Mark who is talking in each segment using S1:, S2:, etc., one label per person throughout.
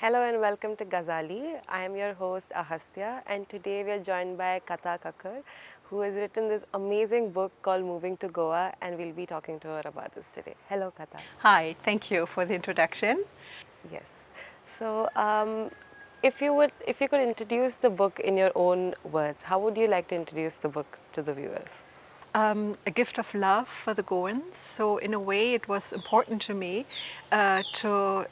S1: Hello and welcome to Gazali. I am your host Ahastya, and today we are joined by Katharina Kakar, who has written this amazing book called Moving to Goa, and we'll be talking to her about this today. Hello, Katha.
S2: Hi, thank you for the introduction.
S1: Yes. So, if you could introduce the book in your own words, how would you like to introduce the book to the viewers?
S2: A gift of love for the Goans. So, in a way, it was important to me to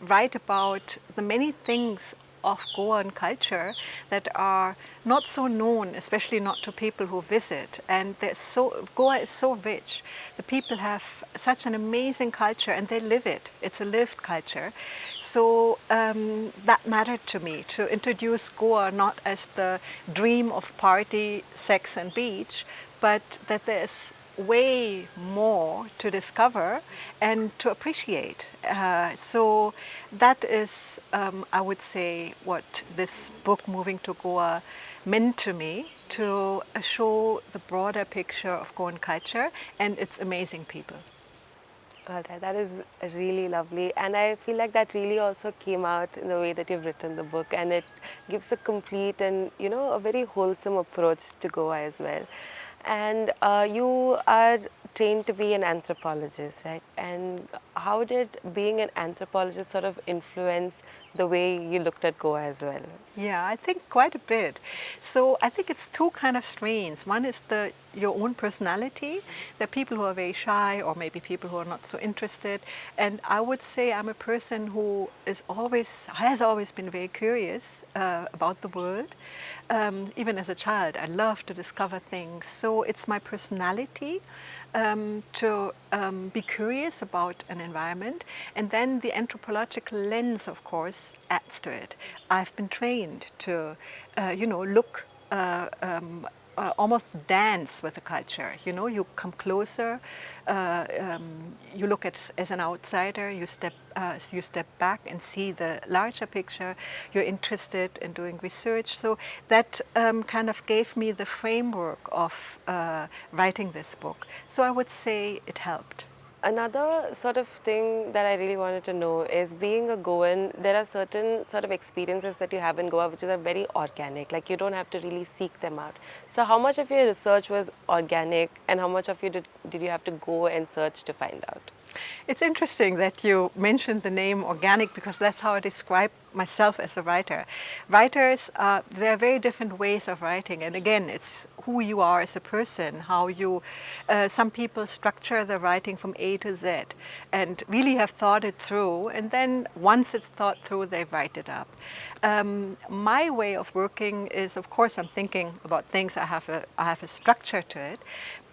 S2: write about the many things of Goan culture that are not so known, especially not to people who visit. And Goa is so rich. The people have such an amazing culture and they live it. It's a lived culture. So that mattered to me to introduce Goa not as the dream of party, sex, and beach, but that there's way more to discover and to appreciate. So that is, I would say, what this book, Moving to Goa, meant to me, to show the broader picture of Goan culture and its amazing people.
S1: All right, that is really lovely, and I feel like that really also came out in the way that you've written the book, and it gives a complete and a very wholesome approach to Goa as well. And you are trained to be an anthropologist, right? And how did being an anthropologist sort of influence the way you looked at Goa as well?
S2: Yeah, I think quite a bit. So I think it's two kind of strains. One is your own personality. There are people who are very shy, or maybe people who are not so interested. And I would say I'm a person who has always been very curious about the world. Even as a child, I love to discover things. So it's my personality to be curious about an environment, and then the anthropological lens, of course, adds to it. I've been trained to, look. Almost dance with the culture. You come closer, you look at as an outsider, you step back and see the larger picture. You're interested in doing research. So that kind of gave me the framework of writing this book. So I would say it helped.
S1: Another sort of thing that I really wanted to know is, being a Goan, there are certain sort of experiences that you have in Goa which are very organic, like you don't have to really seek them out. So how much of your research was organic, and how much of you did you have to go and search to find out?
S2: It's interesting that you mentioned the name organic, because that's how I describe myself as a writer. Writers, there are very different ways of writing, and again, it's who you are as a person, how you, some people structure their writing from A to Z and really have thought it through, and then once it's thought through, they write it up. My way of working is, of course, I'm thinking about things, I have a structure to it,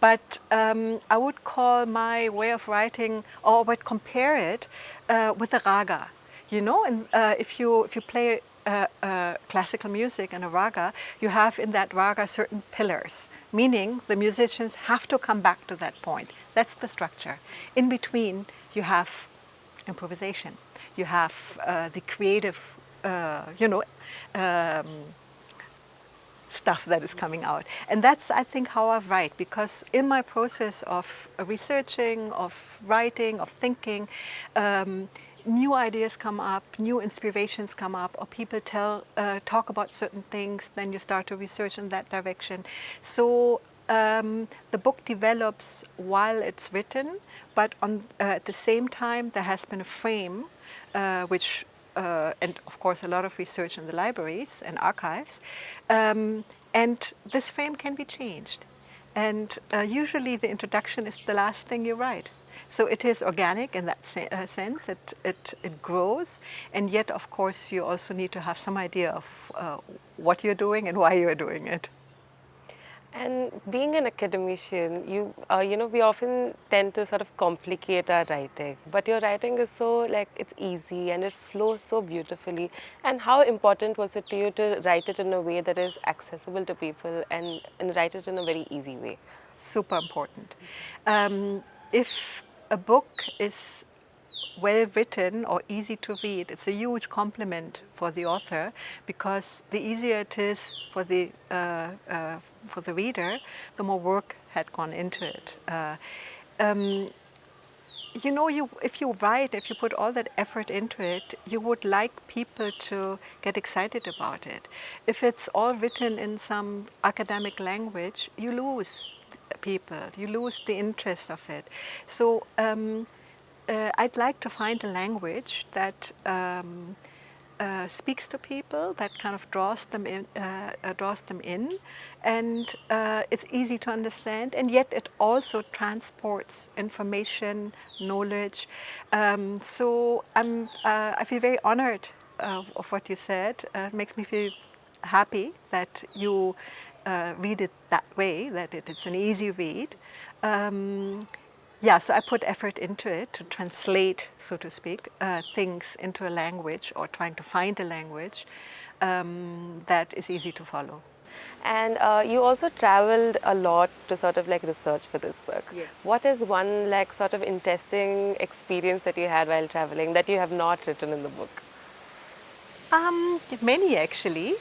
S2: but I would call my way of writing, or would compare it with a raga. And if you play classical music and a raga, you have in that raga certain pillars, meaning the musicians have to come back to that point. That's the structure. In between, you have improvisation. You have the creative, stuff that is coming out. And that's, I think, how I write, because in my process of researching, of writing, of thinking, new ideas come up, new inspirations come up, or people talk about certain things, then you start to research in that direction. So the book develops while it's written, but at the same time there has been a frame and of course a lot of research in the libraries and archives, and this frame can be changed. And usually the introduction is the last thing you write. So it is organic in that sense, it grows, and yet of course you also need to have some idea of what you're doing and why you're doing it.
S1: And being an academician, we often tend to sort of complicate our writing, but your writing is so, like, it's easy and it flows so beautifully. And how important was it to you to write it in a way that is accessible to people, and write it in a very easy way?
S2: Super important. If a book is well written or easy to read, it's a huge compliment for the author, because the easier it is for the reader, the more work had gone into it. you know, if you write, if you put all that effort into it, you would like people to get excited about it. If it's all written in some academic language, you lose people, you lose the interest of it. So I'd like to find a language that speaks to people, that kind of draws them in, and it's easy to understand, and yet it also transports information, knowledge. So I feel very honored of what you said. It makes me feel happy that you read it that way, that it's an easy read. Yeah, so I put effort into it to translate, so to speak, things into a language, or trying to find a language that is easy to follow.
S1: And you also traveled a lot to sort of like research for this book.
S2: Yes.
S1: What is one like sort of interesting experience that you had while traveling that you have not written in the book?
S2: Many actually.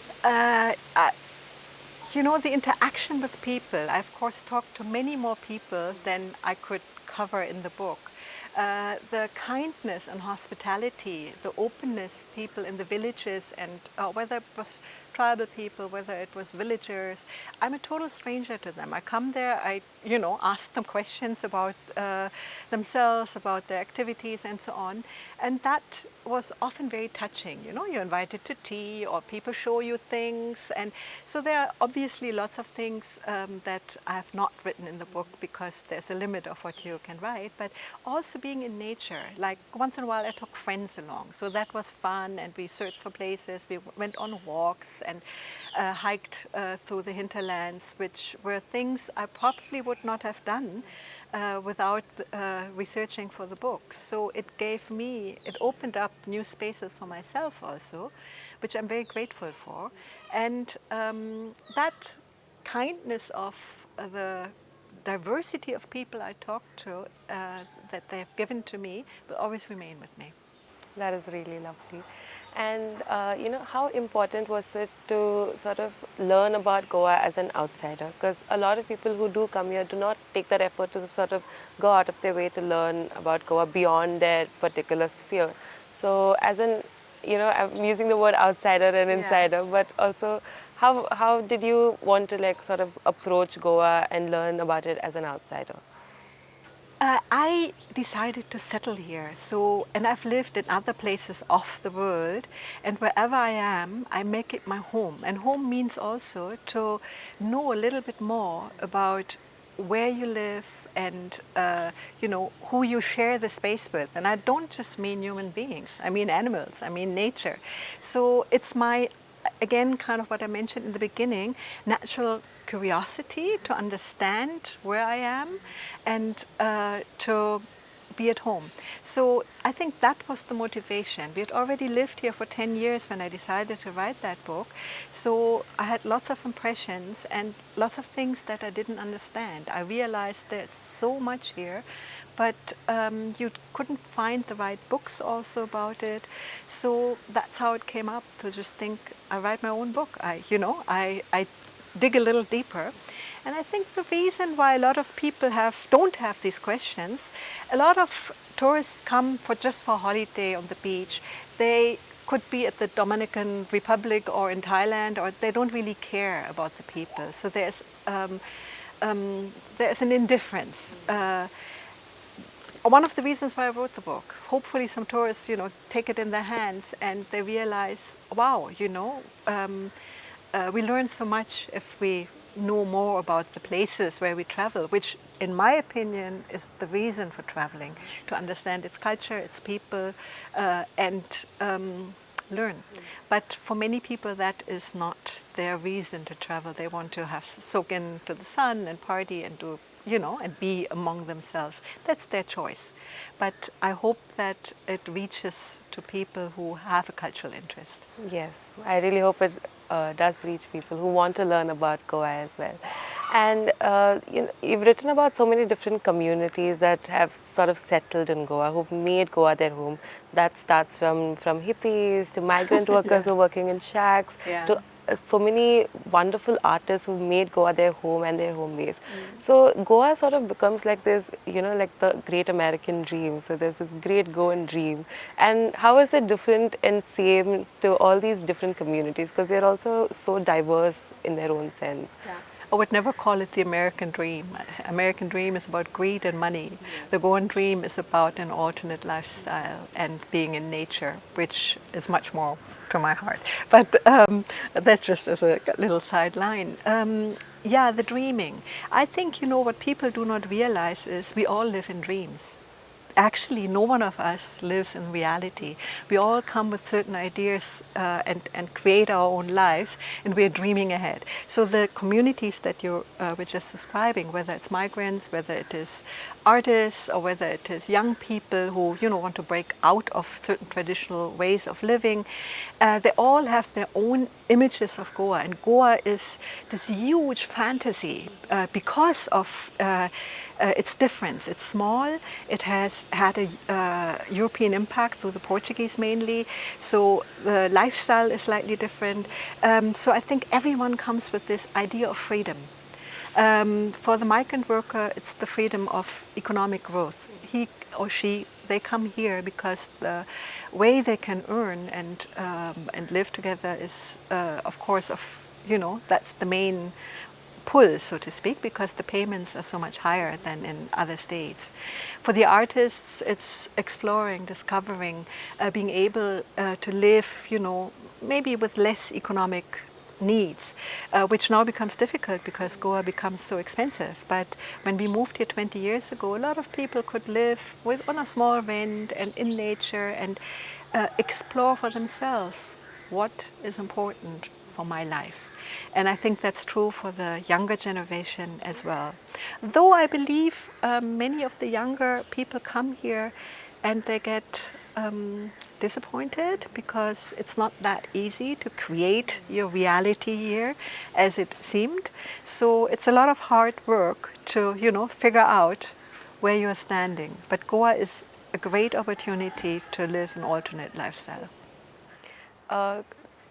S2: You know, the interaction with people. I, of course, talked to many more people than I could cover in the book. The kindness and hospitality, the openness people in the villages, and whether it was tribal people, whether it was villagers, I'm a total stranger to them. I come there, I ask them questions about themselves, about their activities and so on, and that was often very touching. You know, you're invited to tea, or people show you things, and so there are obviously lots of things that I have not written in the book because there's a limit of what you can write, but also being in nature. Like once in a while I took friends along, so that was fun, and we searched for places, we went on walks and hiked through the hinterlands, which were things I probably would not have done without researching for the book. So it opened up new spaces for myself also, which I'm very grateful for. And that kindness of the diversity of people I talked to that they have given to me will always remain with me.
S1: That is really lovely. And how important was it to sort of learn about Goa as an outsider? Because a lot of people who do come here do not take that effort to sort of go out of their way to learn about Goa beyond their particular sphere. So as an, I'm using the word outsider and insider, but also how did you want to like sort of approach Goa and learn about it as an outsider?
S2: I decided to settle here. So, and I've lived in other places of the world, and wherever I am, I make it my home. And home means also to know a little bit more about where you live and who you share the space with. And I don't just mean human beings. I mean animals. I mean nature. So it's my, again, kind of what I mentioned in the beginning, natural curiosity to understand where I am and to be at home. So I think that was the motivation. We had already lived here for 10 years when I decided to write that book. So I had lots of impressions and lots of things that I didn't understand. I realized there's so much here, but you couldn't find the right books also about it. So that's how it came up, to just think, I write my own book. I dig a little deeper. And I think the reason why a lot of people don't have these questions, a lot of tourists come just for a holiday on the beach. They could be at the Dominican Republic or in Thailand, or they don't really care about the people. So there's an indifference. One of the reasons why I wrote the book. Hopefully some tourists, take it in their hands and they realize, wow, we learn so much if we know more about the places where we travel, which in my opinion is the reason for traveling, to understand its culture, its people, and learn. But for many people that is not their reason to travel. They want to soak into the sun and party and do, and be among themselves. That's their choice. But I hope that it reaches to people who have a cultural interest.
S1: Yes, I really hope it does reach people who want to learn about Goa as well. And you've written about so many different communities that have sort of settled in Goa, who've made Goa their home. That starts from hippies to migrant workers who are working in shacks, to so many wonderful artists who made Goa their home and their home base. So Goa sort of becomes like this, like the great American dream. So there's this great Goan dream. And how is it different and same to all these different communities? Because they're also so diverse in their own sense.
S2: Yeah. I would never call it the American dream. American dream is about greed and money. The Goan dream is about an alternate lifestyle and being in nature, which is much more to my heart. But that's just as a little sideline. Yeah, the dreaming. I think, what people do not realize is we all live in dreams. Actually, no one of us lives in reality. We all come with certain ideas and create our own lives, and we're dreaming ahead. So the communities that you were just describing, whether it's migrants, whether it is artists, or whether it is young people who want to break out of certain traditional ways of living, they all have their own images of Goa, and Goa is this huge fantasy because of its difference. It's small. It has had a European impact through the Portuguese mainly, so the lifestyle is slightly different. So I think everyone comes with this idea of freedom. For the migrant worker, it's the freedom of economic growth. He or she, they come here because the way they can earn and live together is, of course, that's the main pull, so to speak, because the payments are so much higher than in other states. For the artists, it's exploring, discovering, being able to live, maybe with less economic needs, which now becomes difficult because Goa becomes so expensive. But when we moved here 20 years ago, a lot of people could live on a small rent and in nature and explore for themselves what is important for my life. And I think that's true for the younger generation as well. Though I believe many of the younger people come here and they get disappointed because it's not that easy to create your reality here as it seemed. So it's a lot of hard work to, figure out where you're standing. But Goa is a great opportunity to live an alternate lifestyle.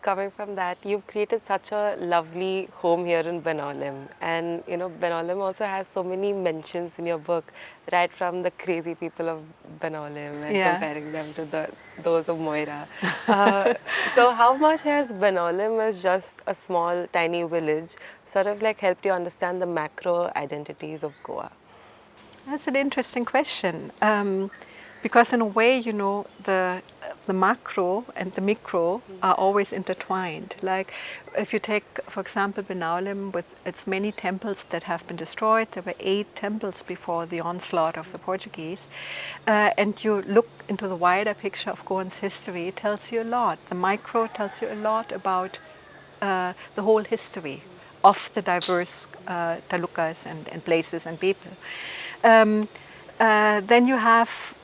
S1: Coming from that, you've created such a lovely home here in Benolim. And, Benolim also has so many mentions in your book, right from the crazy people of Benolim and comparing them to those of Moira. So how much has Benolim as just a small, tiny village sort of like helped you understand the macro identities of Goa?
S2: That's an interesting question. Because in a way, the macro and the micro are always intertwined. Like if you take, for example, Benolim with its many temples that have been destroyed, there were 8 temples before the onslaught of the Portuguese, and you look into the wider picture of Goan's history, it tells you a lot. The micro tells you a lot about the whole history of the diverse talukas and places and people. Then you have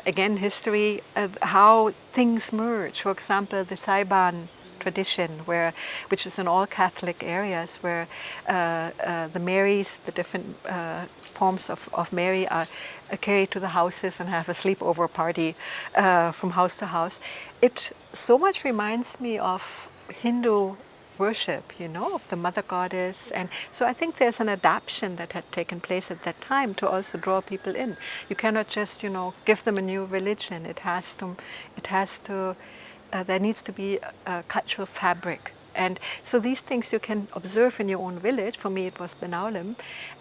S2: again history, how things merge. For example, the Saiban tradition, which is in all Catholic areas, where the Marys, the different forms of Mary, are carried to the houses and have a sleepover party from house to house. It so much reminds me of Hindu worship, of the mother goddess. And so I think there's an adaptation that had taken place at that time to also draw people in. You cannot just, give them a new religion. There needs to be a cultural fabric. And so these things you can observe in your own village. For me, it was Benolim.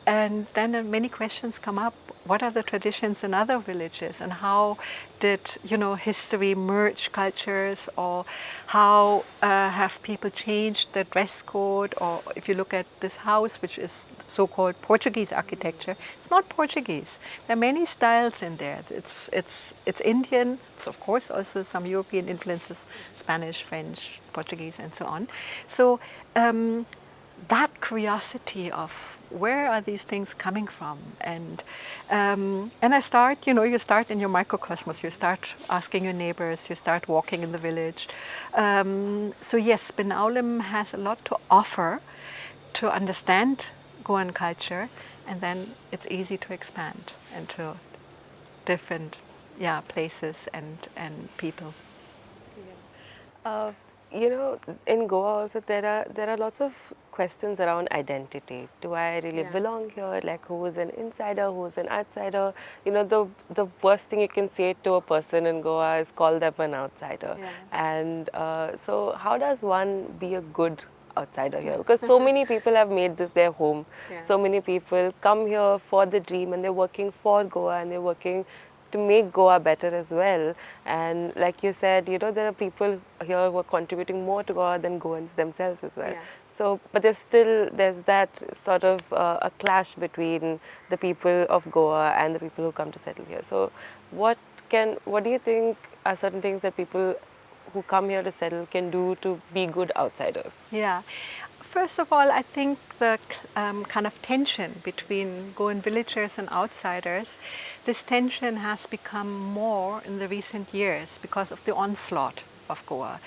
S2: And then many questions come up. What are the traditions in other villages? And how did, history merge cultures? Or how have people changed the dress code? Or if you look at this house, which is so-called Portuguese architecture, it's not Portuguese. There are many styles in there. It's Indian. It's, of course, also some European influences, Spanish, French, Portuguese, and so on. So that curiosity of where are these things coming from, and I start, you start in your microcosmos. You start asking your neighbors. You start walking in the village. So yes, Benolim has a lot to offer to understand Goan culture, and then it's easy to expand into different places and people.
S1: in Goa also there are lots of questions around identity. Do I really belong here? Like, who is an insider? Who is an outsider? The worst thing you can say to a person in Goa is call them an outsider.
S2: Yeah.
S1: And so, how does one be a good outsider here? Because so many people have made this their home.
S2: Yeah.
S1: So many people come here for the dream, and they're working for Goa, and they're working to make Goa better as well. And like you said, there are people here who are contributing more to Goa than Goans themselves as well.
S2: Yeah.
S1: So, but there's that sort of a clash between the people of Goa and the people who come to settle here. So, what do you think are certain things that people who come here to settle can do to be good outsiders?
S2: Yeah. First of all, I think the kind of tension between Goan villagers and outsiders, this tension has become more in the recent years because of the onslaught of Goa.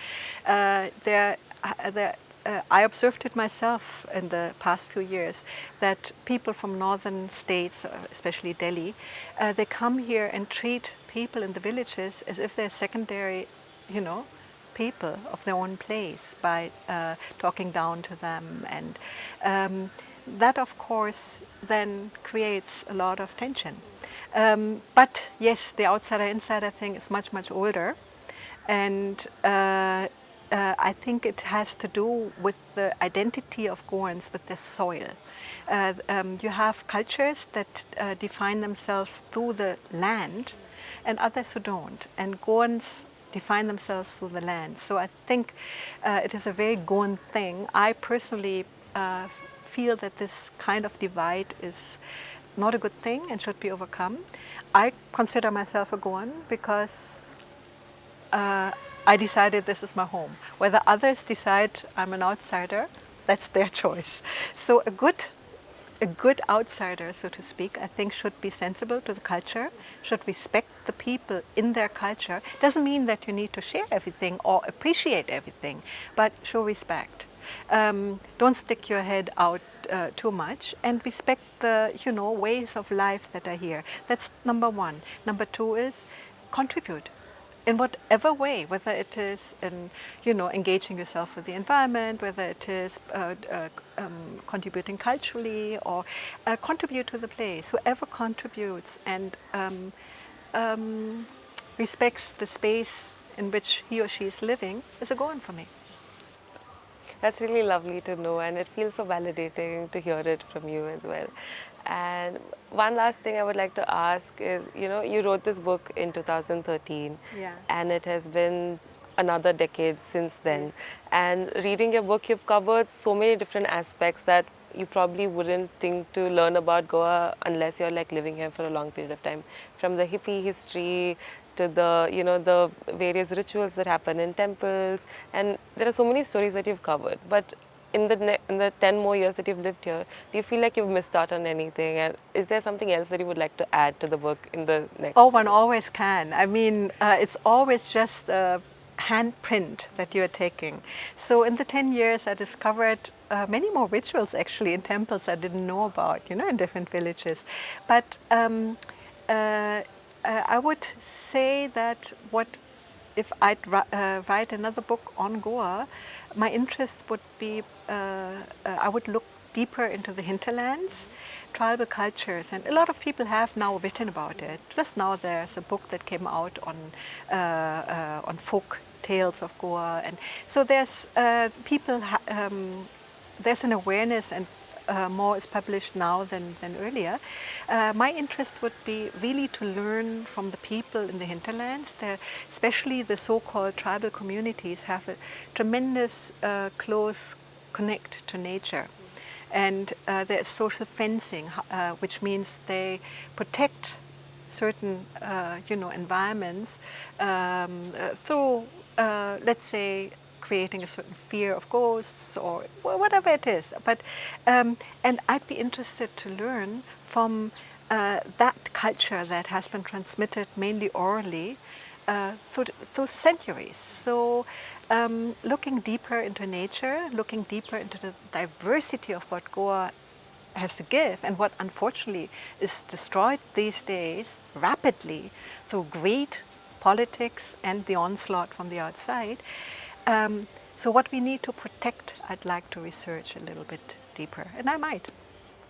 S2: I observed it myself in the past few years that people from northern states, especially Delhi, they come here and treat people in the villages as if they're secondary, people of their own place by talking down to them, and that of course then creates a lot of tension. But yes, the outsider-insider thing is much older, and I think it has to do with the identity of Goans with their soil. You have cultures that define themselves through the land and others who don't, and Goans define themselves through the land. So I think it is a very Goan thing. I personally feel that this kind of divide is not a good thing and should be overcome. I consider myself a Goan because I decided this is my home. Whether others decide I'm an outsider, that's their choice. So a good outsider, so to speak, I think should be sensible to the culture, should respect the people in their culture. Doesn't mean that you need to share everything or appreciate everything, but show respect. Don't stick your head out too much, and respect the ways of life that are here. That's number one. Number two is contribute in whatever way, whether it is in engaging yourself with the environment, whether it is contributing culturally, or contribute to the place. Whoever contributes and respects the space in which he or she is living is a Goan for me.
S1: That's really lovely to know, and it feels so validating to hear it from you as well. And one last thing I would like to ask is, you wrote this book in 2013,
S2: Yeah.
S1: and it has been another decade since then. And reading your book, you've covered so many different aspects that you probably wouldn't think to learn about Goa unless you're like living here for a long period of time. From the hippie history to the various rituals that happen in temples, and there are so many stories that you've covered. But in the 10 more years that you've lived here, do you feel like you've missed out on anything? And is there something else that you would like to add to the book in the next?
S2: Oh, one always can. I mean, it's always just a handprint that you are taking. So in the 10 years, I discovered many more rituals actually in temples I didn't know about, in different villages. But I would say that if I'd write another book on Goa, my interest would be, I would look deeper into the hinterlands, tribal cultures, and a lot of people have now written about it. Just now there's a book that came out on folk tales of Goa, and so there's there's an awareness, and more is published now than earlier. My interest would be really to learn from the people in the hinterlands. Especially the so-called tribal communities have a tremendous close connect to nature. And there's social fencing, which means they protect certain environments through, let's say, creating a certain fear of ghosts or whatever it is. But and I'd be interested to learn from that culture that has been transmitted mainly orally through centuries. So looking deeper into nature, looking deeper into the diversity of what Goa has to give, and what unfortunately is destroyed these days rapidly through greed, politics, and the onslaught from the outside. So what we need to protect, I'd like to research a little bit deeper, and I might.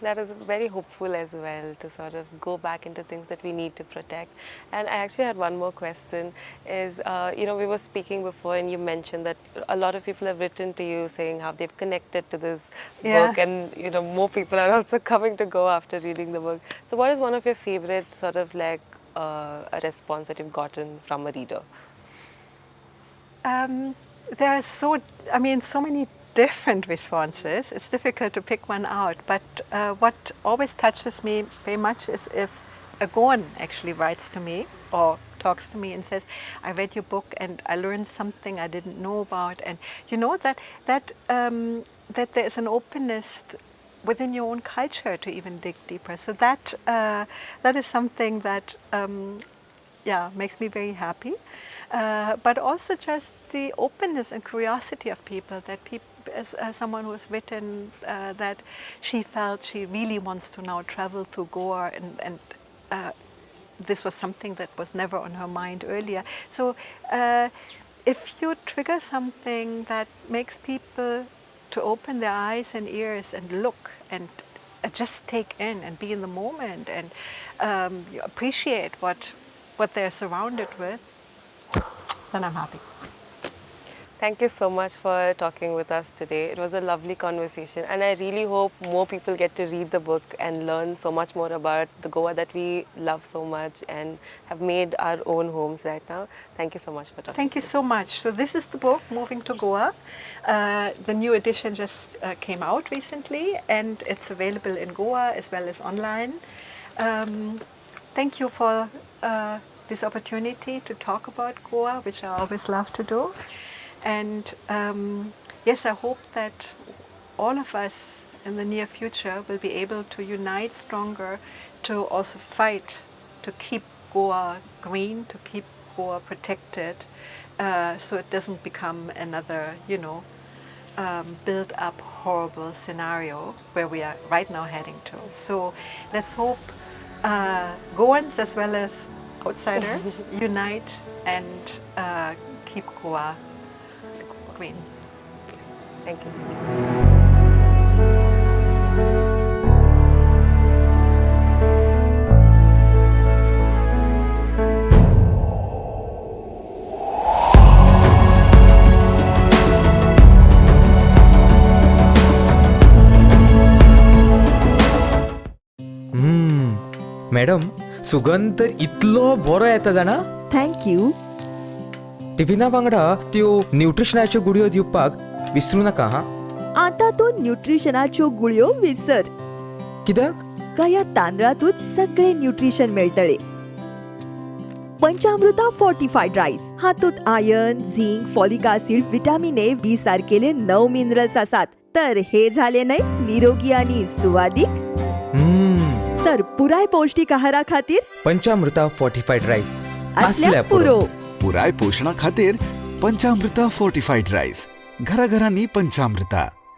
S1: That is very hopeful as well, to sort of go back into things that we need to protect. And I actually had one more question is, we were speaking before and you mentioned that a lot of people have written to you saying how they've connected to this book, and more people are also coming to go after reading the book. So what is one of your favorite sort of like a response that you've gotten from a reader?
S2: There are so many different responses. It's difficult to pick one out, but what always touches me very much is if a Goan actually writes to me or talks to me and says, I read your book and I learned something I didn't know about, and that there is an openness within your own culture to even dig deeper. So that is something that makes me very happy. But also just the openness and curiosity of people, that as someone who has written that she felt she really wants to now travel through Goa, and this was something that was never on her mind earlier. So if you trigger something that makes people to open their eyes and ears and look and just take in and be in the moment and you appreciate what they're surrounded with, then I'm happy.
S1: Thank you so much for talking with us today. It was a lovely conversation, and I really hope more people get to read the book and learn so much more about the Goa that we love so much and have made our own homes right now. Thank you so much for talking.
S2: Thank you so much. So this is the book, Moving to Goa. The new edition just came out recently, and it's available in Goa as well as online. Thank you for this opportunity to talk about Goa, which I always love to do. And yes, I hope that all of us in the near future will be able to unite stronger to also fight to keep Goa green, to keep Goa protected, so it doesn't become another, built up horrible scenario where we are right now heading to. So let's hope Goans as well as outsiders unite and keep Goa green.
S1: Thank you.
S3: Madam सुगंध तर इतलो बरो येता जाणा.
S4: Thank you.
S3: टिफिना वांगडा त्यो न्यूट्रिशनाच्यो गुळयो दिवपाक विसरू नाका हा.
S4: आता तो न्यूट्रिशनाच्यो गुळयो विसर.
S3: कित्याक?
S4: या तांदळातूच सगळे न्यूट्रिशन मेळटले. पंचामृता फोर्टिफाईड राईस हातूंत iron, zinc, folic acid, vitamin A, B सारकेले 9 मिनरल्स आसात. तर हे झाले नाही निरोगी आणि सुवादिक. तर पुराय पौष्टिक आहारा खातीर
S3: पंचामृता फोर्टिफाईड राईस
S4: असल्यास पुरो.
S5: पुराय पोषणा खातीर पंचामृता फोर्टिफाईड राईस. घरा घरांनी पंचामृता.